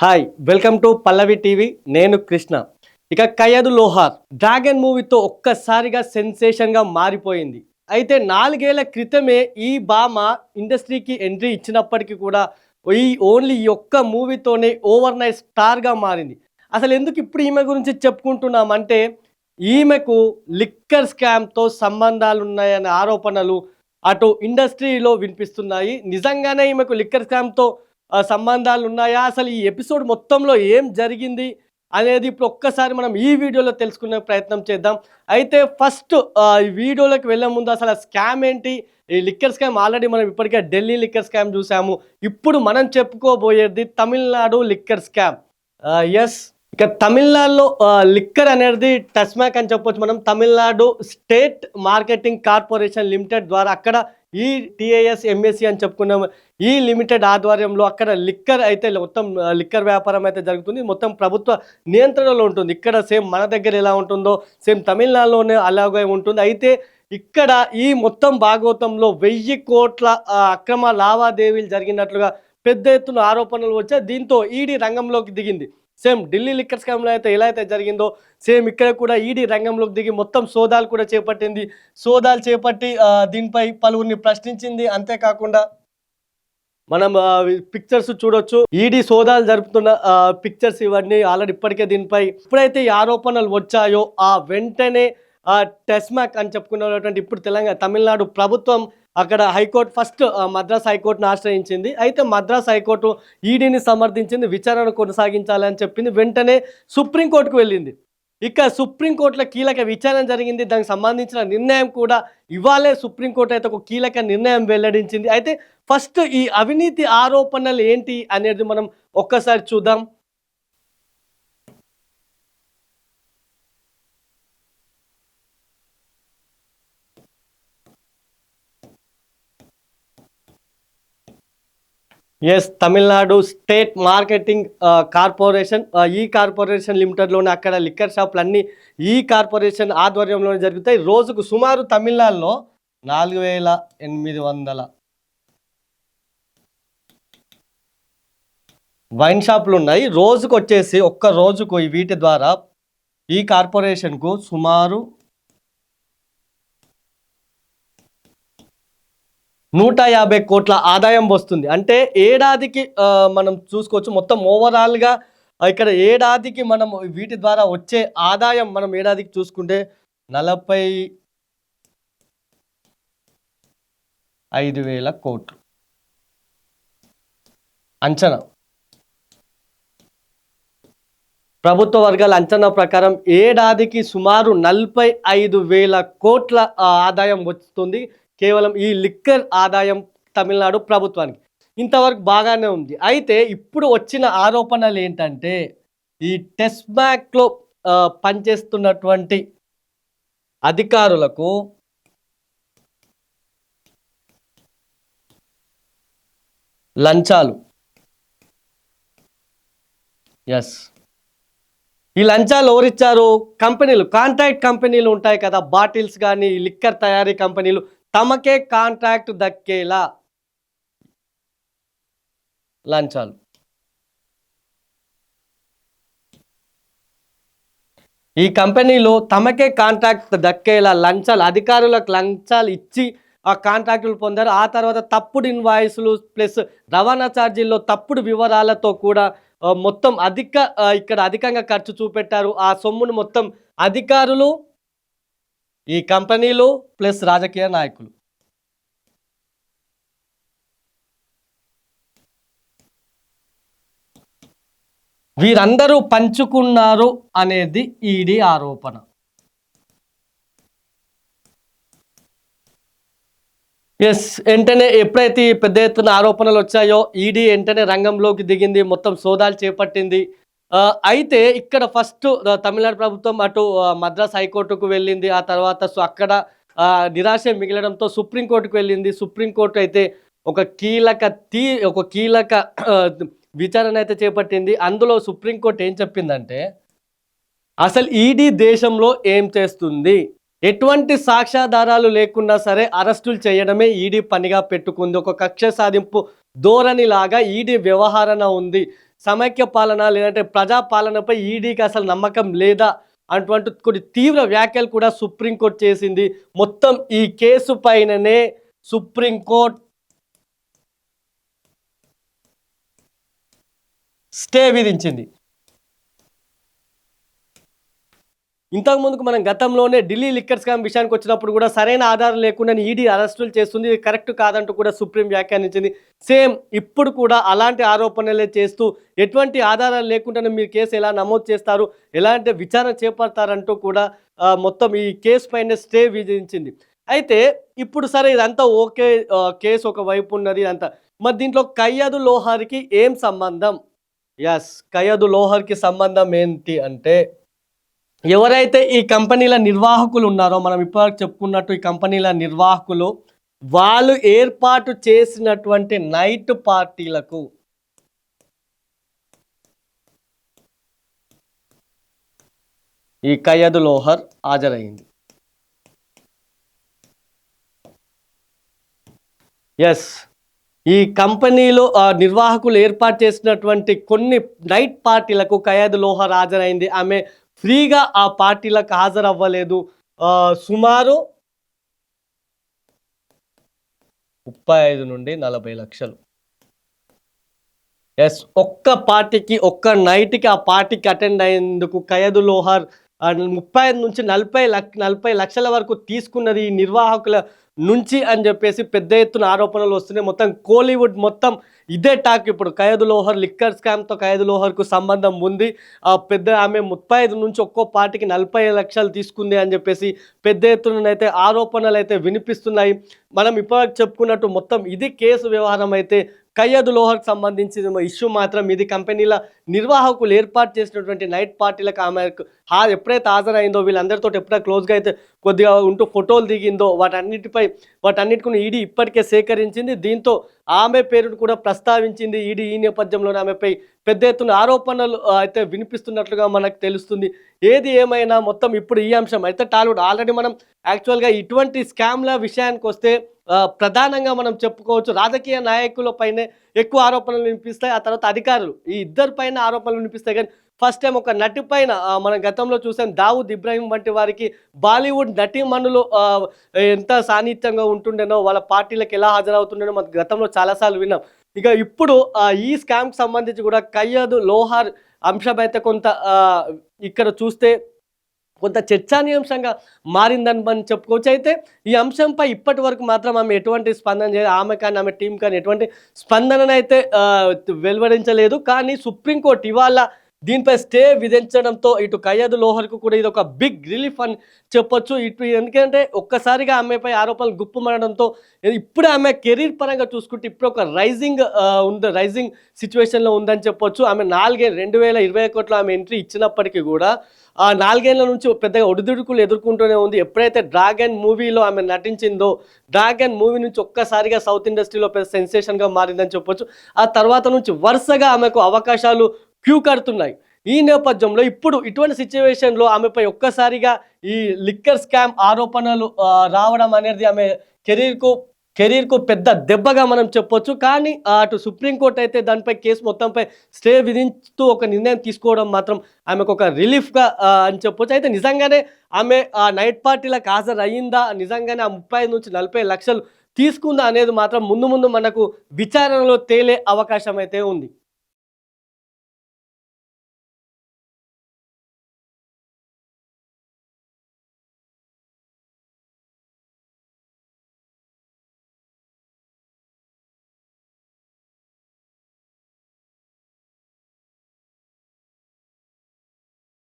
Hi welcome to Pallavi TV. నేను కృష్ణ. ఇక Kayadu Lohar dragon మూవీతో ఒక్కసారిగా సెన్సేషన్గా మారిపోయింది. అయితే 4 ఏళ్ల క్రితమే ఈ భామ ఇండస్ట్రీకి ఎంట్రీ ఇచ్చినప్పటికీ కూడా ఓన్లీ ఈ ఒక్క మూవీతోనే ఓవర్ నైట్ స్టార్గా మారింది. అసలు ఎందుకు ఇప్పుడు ఈమె గురించి చెప్పుకుంటున్నామంటే, ఈమెకు లిక్కర్ స్కామ్తో సంబంధాలు ఉన్నాయనే ఆరోపణలు అటు ఇండస్ట్రీలో వినిపిస్తున్నాయి. నిజంగానే ఈమెకు లిక్కర్ స్కామ్తో సంబంధాలు ఉన్నాయా, అసలు ఈ ఎపిసోడ్ మొత్తంలో ఏం జరిగింది అనేది ఇప్పుడు ఒక్కసారి మనం ఈ వీడియోలో తెలుసుకునే ప్రయత్నం చేద్దాం. అయితే ఫస్ట్ ఈ వీడియోలోకి వెళ్ళే ముందు అసలు స్కామ్ ఏంటి, ఈ లిక్కర్ స్కామ్ ఆల్రెడీ మనం ఇప్పటికే ఢిల్లీ లిక్కర్ స్కామ్ చూసాము. ఇప్పుడు మనం చెప్పుకోబోయేది తమిళనాడు లిక్కర్ స్కామ్. ఎస్, ఇక తమిళనాడులో లిక్కర్ అనేది టస్మాక్ అని చెప్పొచ్చు. మనం Tamil Nadu state marketing corporation limited ద్వారా అక్కడ ఈ టిఏఎస్ ఎంఎస్సి అని చెప్పుకున్నాము. ఈ లిమిటెడ్ ఆధ్వర్యంలో అక్కడ లిక్కర్ అయితే మొత్తం లిక్కర్ వ్యాపారం అయితే జరుగుతుంది. మొత్తం ప్రభుత్వ నియంత్రణలో ఉంటుంది. ఇక్కడ సేమ్ మన దగ్గర ఎలా ఉంటుందో సేమ్ తమిళనాడులోనే అలాగే ఉంటుంది. అయితే ఇక్కడ ఈ మొత్తం భాగవతంలో 1000 కోట్ల అక్రమ లావాదేవీలు జరిగినట్లుగా పెద్ద ఎత్తున ఆరోపణలు వచ్చాయి. దీంతో ఈడీ రంగంలోకి దిగింది. సేమ్ ఢిల్లీ లిక్కర్ స్కామ్లో అయితే ఎలా అయితే జరిగిందో సేమ్ ఇక్కడ కూడా ఈడీ రంగంలోకి దిగి మొత్తం సోదాలు కూడా చేపట్టింది. సోదాలు చేపట్టి దీనిపై పలువురిని ప్రశ్నించింది. అంతేకాకుండా మనం పిక్చర్స్ చూడొచ్చు. ఈడీ సోదాలు జరుపుతున్న పిక్చర్స్ ఇవన్నీ ఆల్రెడీ ఇప్పటికే దీనిపై ఎప్పుడైతే ఈ ఆరోపణలు వచ్చాయో ఆ వెంటనే టెస్మాక్ అని చెప్పుకున్నటువంటి ఇప్పుడు తమిళనాడు ప్రభుత్వం అక్కడ హైకోర్టు ఫస్ట్ మద్రాస్ హైకోర్టును ఆశ్రయించింది. అయితే మద్రాస్ హైకోర్టు ఈడీని సమర్థించింది, విచారణ కొనసాగించాలని చెప్పింది. వెంటనే సుప్రీంకోర్టుకు వెళ్ళింది. ఇక సుప్రీంకోర్టులో కీలక విచారణ జరిగింది. దానికి సంబంధించిన నిర్ణయం కూడా ఇవాళే సుప్రీంకోర్టు అయితే ఒక కీలక నిర్ణయం వెల్లడించింది. అయితే ఫస్ట్ ఈ అవినీతి ఆరోపణలు ఏంటి అనేది మనం ఒక్కసారి చూద్దాం. Yes, Tamil Nadu state marketing corporation, ఈ కార్పొరేషన్ లిమిటెడ్లోనే అక్కడ లిక్కర్ షాపులు అన్నీ ఈ కార్పొరేషన్ ఆధ్వర్యంలోనే జరుగుతాయి. రోజుకు సుమారు తమిళనాడులో 4800 వైన్ షాపులు ఉన్నాయి. రోజుకు వచ్చేసి ఒక్క రోజుకు వీటి ద్వారా ఈ కార్పొరేషన్కు సుమారు 150 కోట్ల ఆదాయం వస్తుంది. అంటే ఏడాదికి మనం చూసుకోవచ్చు మొత్తం ఓవరాల్గా ఇక్కడ ఏడాదికి మనం వీటి ద్వారా వచ్చే ఆదాయం మనం ఏడాదికి చూసుకుంటే 45,000 కోట్లు అంచనా. ప్రభుత్వ వర్గాల అంచనా ప్రకారం ఏడాదికి సుమారు 45,000 కోట్ల ఆదాయం వస్తుంది కేవలం ఈ లిక్కర్ ఆదాయం తమిళనాడు ప్రభుత్వానికి. ఇంతవరకు బాగానే ఉంది. అయితే ఇప్పుడు వచ్చిన ఆరోపణలు ఏంటంటే, ఈ టెస్మాక్లో పనిచేస్తున్నటువంటి అధికారులకు లంచాలు. ఎస్, ఈ లంచాలు ఎవరిచ్చారు? కంపెనీలు, కాంట్రాక్ట్ కంపెనీలు ఉంటాయి కదా, బాటిల్స్ కానీ లిక్కర్ తయారీ కంపెనీలు, తమకే కాంట్రాక్ట్ దక్కేలా లంచాలు. ఈ కంపెనీలో తమకే కాంట్రాక్ట్ దక్కేలా లంచాలు, అధికారులకు లంచాలు ఇచ్చి ఆ కాంట్రాక్టులు పొందారు. ఆ తర్వాత తప్పుడు ఇన్వాయిస్లు ప్లస్ రవాణా ఛార్జీల్లో తప్పుడు వివరాలతో కూడా మొత్తం ఇక్కడ అధికంగా ఖర్చు చూపెట్టారు. ఆ సొమ్మును మొత్తం అధికారులు, ఈ కంపెనీలు ప్లస్ రాజకీయ నాయకులు వీరందరూ పంచుకున్నారు అనేది ఈడీ ఆరోపణ. ఎస్, వెంటనే ఎప్పుడైతే పెద్ద ఎత్తున ఆరోపణలు వచ్చాయో ఈడీ వెంటనే రంగంలోకి దిగింది, మొత్తం సోదాలు చేపట్టింది. అయితే ఇక్కడ ఫస్ట్ తమిళనాడు ప్రభుత్వం అటు మద్రాస్ హైకోర్టుకు వెళ్ళింది. ఆ తర్వాత అక్కడ నిరాశ మిగిలడంతో సుప్రీంకోర్టుకు వెళ్ళింది. సుప్రీంకోర్టు అయితే ఒక కీలక విచారణ అయితే చేపట్టింది. అందులో సుప్రీంకోర్టు ఏం చెప్పిందంటే, అసలు ఈడీ దేశంలో ఏం చేస్తుంది, ఎటువంటి సాక్ష్యాధారాలు లేకున్నా సరే అరెస్టులు చేయడమే ఈడీ పనిగా పెట్టుకుంది. ఒక కక్ష సాధింపు ధోరణిలాగా ఈడీ వ్యవహారణ ఉంది. సమైక్య పాలన లేదంటే ప్రజా పాలనపై ఈడీకి అసలు నమ్మకం లేదా అటువంటి కొన్ని తీవ్ర వ్యాఖ్యలు కూడా సుప్రీంకోర్టు చేసింది. మొత్తం ఈ కేసు పైననే సుప్రీంకోర్టు స్టే విధించింది. ఇంతకు ముందుకు మనం గతంలోనే ఢిల్లీ లిక్కర్ స్కామ్ విషయానికి వచ్చినప్పుడు కూడా సరైన ఆధారం లేకుండా ఈడీ అరెస్టులు చేస్తుంది, ఇది కరెక్ట్ కాదంటూ కూడా సుప్రీం వ్యాఖ్యానించింది. సేమ్ ఇప్పుడు కూడా అలాంటి ఆరోపణలే చేస్తూ ఎటువంటి ఆధారాలు లేకుండానే మీరు కేసు ఎలా నమోదు చేస్తారు, ఎలాంటి విచారణ చేపడతారంటూ కూడా మొత్తం ఈ కేసు పైన స్టే విధించింది. అయితే ఇప్పుడు సరే ఇదంతా ఓకే, కేసు ఒక వైపు ఉన్నది అంతా, మరి దీంట్లో కయ్యదు లోహార్కి ఏం సంబంధం? ఎస్, కయ్యదు లోహార్కి సంబంధం ఏంటి అంటే, ఎవరైతే ఈ కంపెనీల నిర్వాహకులు ఉన్నారో, మనం ఇప్పటివరకు చెప్పుకున్నట్టు ఈ కంపెనీల నిర్వాహకులు, వాళ్ళు ఏర్పాటు చేసినటువంటి నైట్ పార్టీలకు ఈ కయ్యదు లోహర్ హాజరైంది. ఎస్, ఈ కంపెనీలో నిర్వాహకులు ఏర్పాటు చేసినటువంటి కొన్ని నైట్ పార్టీలకు కయ్యదు లోహర్ హాజరైంది. ఆమె ఫ్రీగా ఆ పార్టీలకు హాజరవ్వలేదు. సుమారు 35 నుండి 40 లక్షలు. ఎస్, ఒక్క పార్టీకి, ఒక్క నైట్కి ఆ పార్టీకి అటెండ్ అయ్యేందుకు కయ్యదు లోహర్ 35 నుంచి 40 లక్షల వరకు తీసుకున్నది ఈ నిర్వాహకుల నుంచి అని చెప్పేసి పెద్ద ఎత్తున ఆరోపణలు వస్తున్నాయి. మొత్తం కోలీవుడ్ మొత్తం ఇదే టాక్. ఇప్పుడు కయ్యదు లోహర్ లిక్కర్ స్కామ్తో కయ్యదు లోహర్కు సంబంధం ఉంది, ఆమె 35 నుంచి ఒక్కో పార్టీకి 40 లక్షలు తీసుకుంది అని చెప్పేసి పెద్ద ఎత్తునైతే ఆరోపణలు అయితే వినిపిస్తున్నాయి. మనం ఇప్పటివరకు చెప్పుకున్నట్టు మొత్తం ఇది కేసు వ్యవహారం అయితే కయ్యదు లోహర్కి సంబంధించిన ఇష్యూ మాత్రం ఇది. కంపెనీల నిర్వాహకులు ఏర్పాటు చేసినటువంటి నైట్ పార్టీలకు ఆమె ఎప్పుడైతే హాజరైందో, వీళ్ళందరితో ఎప్పుడైతే క్లోజ్గా అయితే కొద్దిగా ఉంటూ ఫోటోలు దిగిందో, వాటన్నిటిని ఈడీ ఇప్పటికే సేకరించింది. దీంతో ఆమె పేరును కూడా ప్రస్తావించింది ఈడీ. ఈ నేపథ్యంలోనే ఆమెపై పెద్ద ఎత్తున ఆరోపణలు అయితే వినిపిస్తున్నట్లుగా మనకు తెలుస్తుంది. ఏది ఏమైనా మొత్తం ఇప్పుడు ఈ అంశం అయితే టాలీవుడ్ ఆల్రెడీ మనం యాక్చువల్గా ఇటువంటి స్కామ్ల విషయానికి వస్తే ప్రధానంగా మనం చెప్పుకోవచ్చు రాజకీయ నాయకుల పైనే ఎక్కువ ఆరోపణలు వినిపిస్తాయి, ఆ తర్వాత అధికారులు, ఈ ఇద్దరి పైన ఆరోపణలు వినిపిస్తాయి. కానీ ఫస్ట్ టైం ఒక నటి పైన మనం గతంలో చూసాం, దావుద్ ఇబ్రాహిం వంటి వారికి బాలీవుడ్ నటీమణులు ఎంత సాన్నిహిత్యంగా ఉంటుండేనో, వాళ్ళ పార్టీలకు ఎలా హాజరవుతుండేనో మనకు గతంలో చాలాసార్లు విన్నాం. ఇక ఇప్పుడు ఈ స్కామ్కి సంబంధించి కూడా కయ్యదు లోహార్ అంశం అయితే కొంత ఇక్కడ చూస్తే కొంత చర్చానీయాంశంగా మారిందని మనం చెప్పుకోవచ్చు. అయితే ఈ అంశంపై ఇప్పటి వరకు మాత్రం ఆమె ఎటువంటి స్పందన చేయలేదు, ఆమె కానీ ఆమె టీం కానీ ఎటువంటి స్పందననైతే వెలువరించలేదు. కానీ సుప్రీంకోర్టు ఇవాళ దీనిపై స్టే విధించడంతో ఇటు కయ్యదు లోహర్కు కూడా ఇది ఒక బిగ్ రిలీఫ్ అని చెప్పొచ్చు. ఎందుకంటే ఒక్కసారిగా ఆమెపై ఆరోపణలు గుప్పుమనడంతో ఇప్పుడు ఆమె కెరీర్ పరంగా చూసుకుంటే ఇప్పుడు ఒక రైజింగ్ సిచ్యువేషన్లో ఉందని చెప్పొచ్చు. ఆమె 2021లో ఆమె ఎంట్రీ ఇచ్చినప్పటికీ కూడా ఆ 4 ఏళ్ల నుంచి పెద్దగా ఒడిదుడుకులు ఎదుర్కొంటూనే ఉంది. ఎప్పుడైతే డ్రాగన్ మూవీలో ఆమె నటించిందో, డ్రాగన్ మూవీ నుంచి ఒక్కసారిగా సౌత్ ఇండస్ట్రీలో పెద్ద సెన్సేషన్గా మారిందని చెప్పొచ్చు. ఆ తర్వాత నుంచి వరుసగా ఆమెకు అవకాశాలు క్యూ కడుతున్నాయి. ఈ నేపథ్యంలో ఇప్పుడు ఇటువంటి సిచ్యువేషన్లో ఆమెపై ఒక్కసారిగా ఈ లిక్కర్ స్కామ్ ఆరోపణలు రావడం అనేది ఆమె కెరీర్కు పెద్ద దెబ్బగా మనం చెప్పొచ్చు. కానీ అటు సుప్రీంకోర్టు అయితే దానిపై కేసు మొత్తంపై స్టే విధించుతూ ఒక నిర్ణయం తీసుకోవడం మాత్రం ఆమెకు ఒక రిలీఫ్గా అని చెప్పొచ్చు. అయితే నిజంగానే ఆమె ఆ నైట్ పార్టీలకు హాజరు అయ్యిందా, నిజంగానే ఆ 35 నుంచి 40 లక్షలు తీసుకుందా అనేది మాత్రం ముందు మనకు విచారణలో తేలే అవకాశం అయితే ఉంది.